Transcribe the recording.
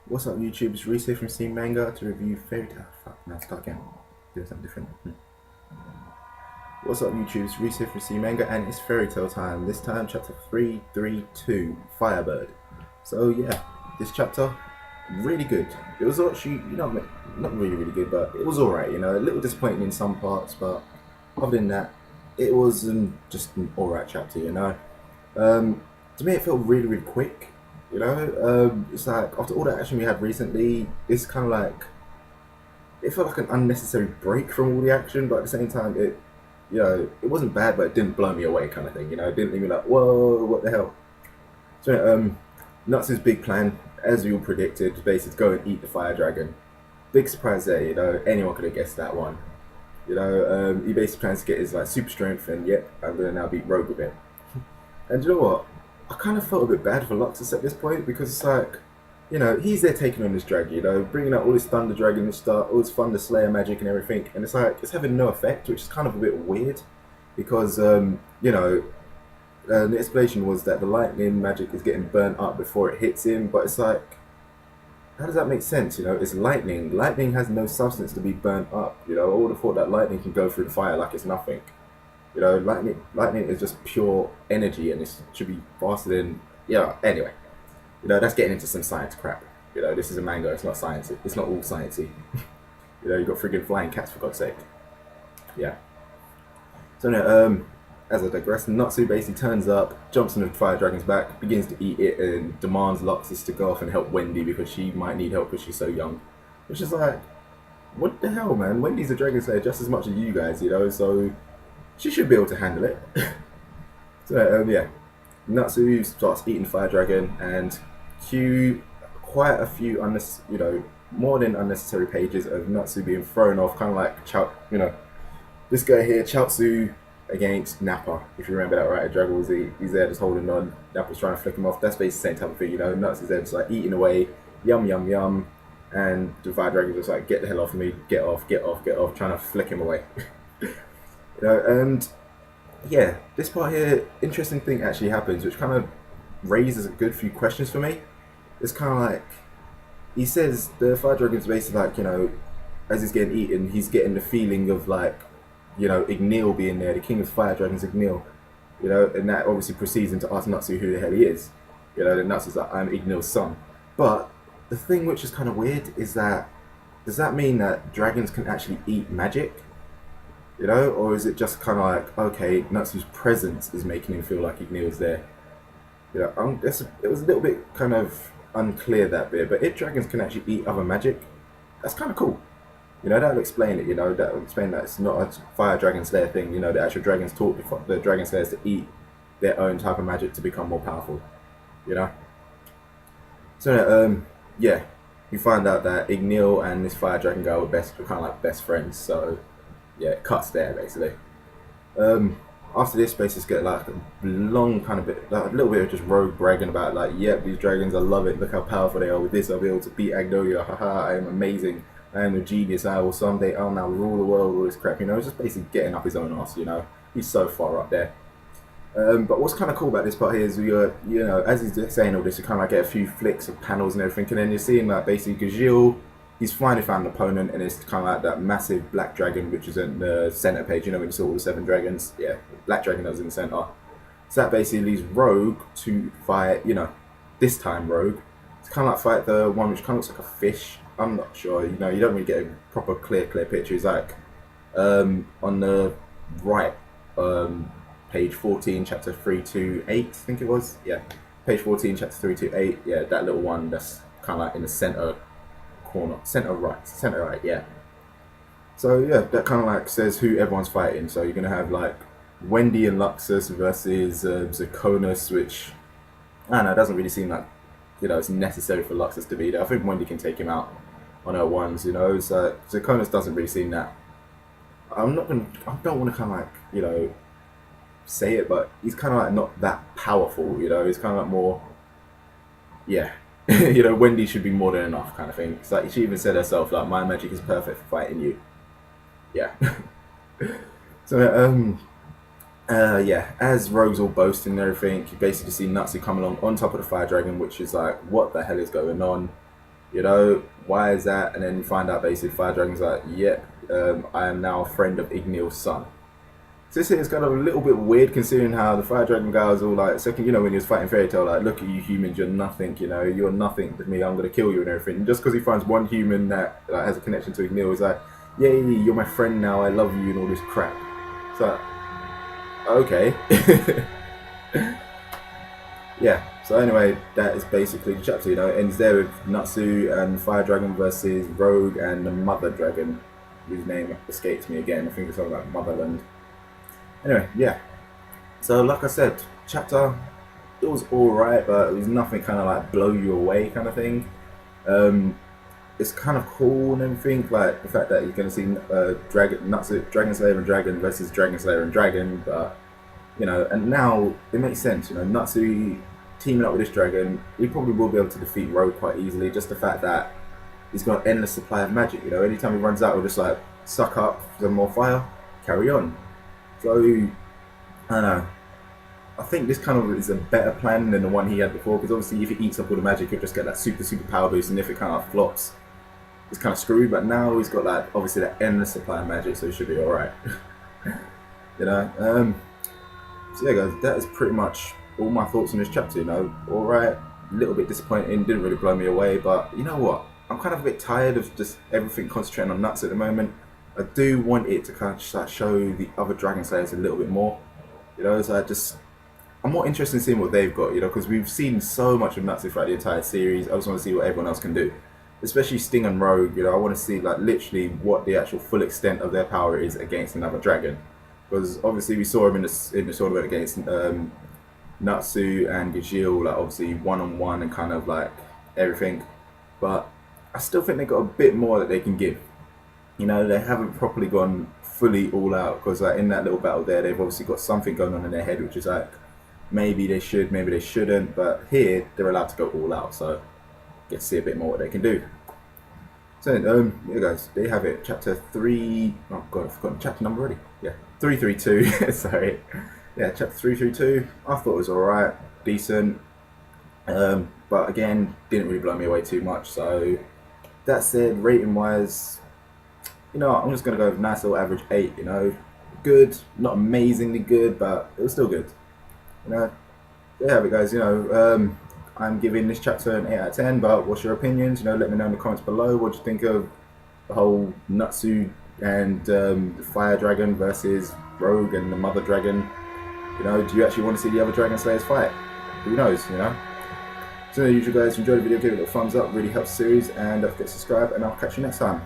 What's up, YouTube? It's Reese here from Steam Manga to review Fairy Tail. Fuck, now start again. Doing something different. What's up, YouTube? It's Reese here from Steam Manga, and it's Fairy Tail time. This time, chapter 332, Firebird. So, yeah, this chapter, really good. It was actually, not really, really good, but it was alright, a little disappointing in some parts, but other than that, it was just an alright chapter. To me, it felt really, really quick. It's like after all the action we had recently, it's kind of like it felt like an unnecessary break from all the action, but at the same time, it wasn't bad, but it didn't blow me away, kind of thing. It didn't leave me like, whoa, what the hell? So, Natsu's big plan, as we all predicted, basically to go and eat the fire dragon. Big surprise there, anyone could have guessed that one. He basically plans to get his like super strength, and yep, I'm gonna now beat Rogue with it. And you know what? I kind of felt a bit bad for Luxus at this point because it's like, he's there taking on this dragon, bringing out all this thunder dragon and stuff, all this thunder slayer magic and everything, and it's like it's having no effect, which is kind of a bit weird because the explanation was that the lightning magic is getting burnt up before it hits him, but it's like, how does that make sense? It's lightning. Lightning has no substance to be burnt up. I would have thought that lightning can go through the fire like it's nothing. Lightning is just pure energy, and it should be faster than. Anyway, that's getting into some science crap. This is a manga. It's not science. It's not all sciencey. You got friggin' flying cats for God's sake. Yeah. So now, as I digress, Natsu basically turns up, jumps on the fire dragon's back, begins to eat it, and demands Luxus to go off and help Wendy because she might need help because she's so young. Which is like, what the hell, man? Wendy's a dragon slayer just as much as you guys, so she should be able to handle it. So, yeah. Natsu starts eating fire dragon and cue quite a few, more than unnecessary pages of Natsu being thrown off, kind of like, this guy here, Chaozu against Nappa, if you remember that right, Dragon Ball Z, he's there just holding on, Nappa's trying to flick him off, that's basically the same type of thing, Natsu's there just like eating away, yum, yum, yum, and the fire dragon's just like, get the hell off me, get off, get off, get off, trying to flick him away. And yeah, this part here, interesting thing actually happens, which kind of raises a good few questions for me. It's kind of like, he says the fire dragon's basically like, as he's getting eaten, he's getting the feeling of like, Igneel being there, the king of fire dragons, Igneel, and that obviously proceeds into ask Natsu who the hell he is. Then Natsu's like, I'm Igneel's son. But the thing which is kind of weird is that, does that mean that dragons can actually eat magic? Or is it just kind of like, okay, Natsu's presence is making him feel like Igneel's there? It was a little bit kind of unclear that bit, but if dragons can actually eat other magic, that's kind of cool. That'll explain it, that'll explain that it's not a fire dragon slayer thing, the actual dragons taught the dragon slayers to eat their own type of magic to become more powerful, So, yeah, we find out that Igneel and this fire dragon guy were kind of like best friends, so, yeah, it cuts there, basically. After this, basically, get like a long kind of bit, like a little bit of just rogue bragging about, like, yep, these dragons, I love it, look how powerful they are, with this I'll be able to beat Agnolia, haha, I am amazing. I am a genius, I will someday, I'll now rule the world, all this crap, just basically getting up his own ass, he's so far up there. But what's kind of cool about this part here is, as he's saying all this, you kind of like get a few flicks of panels and everything, and then you're seeing like basically Gajil, he's finally found an opponent, and it's kind of like that massive black dragon, which is in the center page, when you saw all the 7 dragons, yeah, black dragon that was in the center. So that basically leaves Rogue to fight, this time Rogue, it's kind of like fight the one which kind of looks like a fish. I'm not sure, you don't really get a proper clear picture. It's like on the right, page 14, chapter 328, I think it was. Yeah, page 14, chapter 328. Yeah, that little one that's kind of like in the center corner, center right. Yeah. So yeah, that kind of like says who everyone's fighting. So you're gonna have like Wendy and Luxus versus Zakonis, which I don't know, it doesn't really seem like it's necessary for Luxus to be there. I think Wendy can take him out on her ones, so Zakonis doesn't really seem that. I don't want to kind of like, say it, but he's kind of like not that powerful, he's kind of like more, yeah, Wendy should be more than enough kind of thing. It's like she even said herself, like, my magic is perfect for fighting you. Yeah. So, yeah, as Rogue's all boasting and everything, you basically see Natsu come along on top of the fire dragon, which is like, what the hell is going on? You know, why is that? And then you find out basically Fire Dragon's like, yep, I am now a friend of Ignil's son. So this is kind of a little bit weird considering how the Fire Dragon guy was all like, second, you know, when he was fighting Fairy Tail, like, look at you humans, you're nothing, you know, you're nothing to me, I'm going to kill you and everything. And just because he finds one human that like, has a connection to Ignil, he's like, yay, you're my friend now, I love you and all this crap. So, okay. Yeah, so anyway, that is basically the chapter, you know, it ends there with Natsu and Fire Dragon versus Rogue and the Mother Dragon, whose name escapes me again, I think it's something like Motherland. Anyway, yeah, so like I said, chapter, it was alright, but it was nothing kind of like blow you away kind of thing. It's kind of cool and everything, like the fact that you're going to see Natsu, Dragon Slayer and Dragon versus Dragon Slayer and Dragon, but you know, and now it makes sense, you know, Natsu teaming up with this dragon, he probably will be able to defeat Rogue quite easily, just the fact that he's got an endless supply of magic, you know, anytime he runs out, he'll just like suck up some more fire, carry on. So, I don't know, I think this kind of is a better plan than the one he had before, because obviously if he eats up all the magic, he'll just get that super power boost, and if it kind of flops, it's kind of screwed, but now he's got like, obviously that endless supply of magic, so he should be alright. You know, so yeah guys, that is pretty much all my thoughts on this chapter, you know. Alright, a little bit disappointing, didn't really blow me away, but you know what? I'm kind of a bit tired of just everything concentrating on Natsu at the moment. I do want it to kind of just like show the other Dragon Slayers a little bit more. You know, so I'm more interested in seeing what they've got, you know, because we've seen so much of Natsu throughout the entire series. I just want to see what everyone else can do. Especially Sting and Rogue, you know, I want to see like literally what the actual full extent of their power is against another dragon. Because obviously we saw him in the tournament against Natsu and Gajil, like obviously one-on-one and kind of like everything. But I still think they've got a bit more that they can give. You know, they haven't properly gone fully all out, because like in that little battle there, they've obviously got something going on in their head, which is like, maybe they should, maybe they shouldn't, but here, they're allowed to go all out, so get to see a bit more what they can do. So, yeah guys, there you have it, chapter 3, oh god, I've forgotten chapter number already, yeah, 332, sorry, yeah, chapter 332, I thought it was alright, decent, but again, didn't really blow me away too much, so, that said, rating wise, you know, I'm just going to go with nice little average 8, you know, good, not amazingly good, but it was still good, you know, there you have it guys, you know, I'm giving this chapter an 8 out of 10, but what's your opinions? You know, let me know in the comments below. What do you think of the whole Natsu and the Fire Dragon versus Rogue and the Mother Dragon? You know, do you actually want to see the other Dragon Slayers fight? Who knows, you know? So, as usual guys, if you enjoyed the video, give it a thumbs up, really helps the series, and don't forget to subscribe, and I'll catch you next time.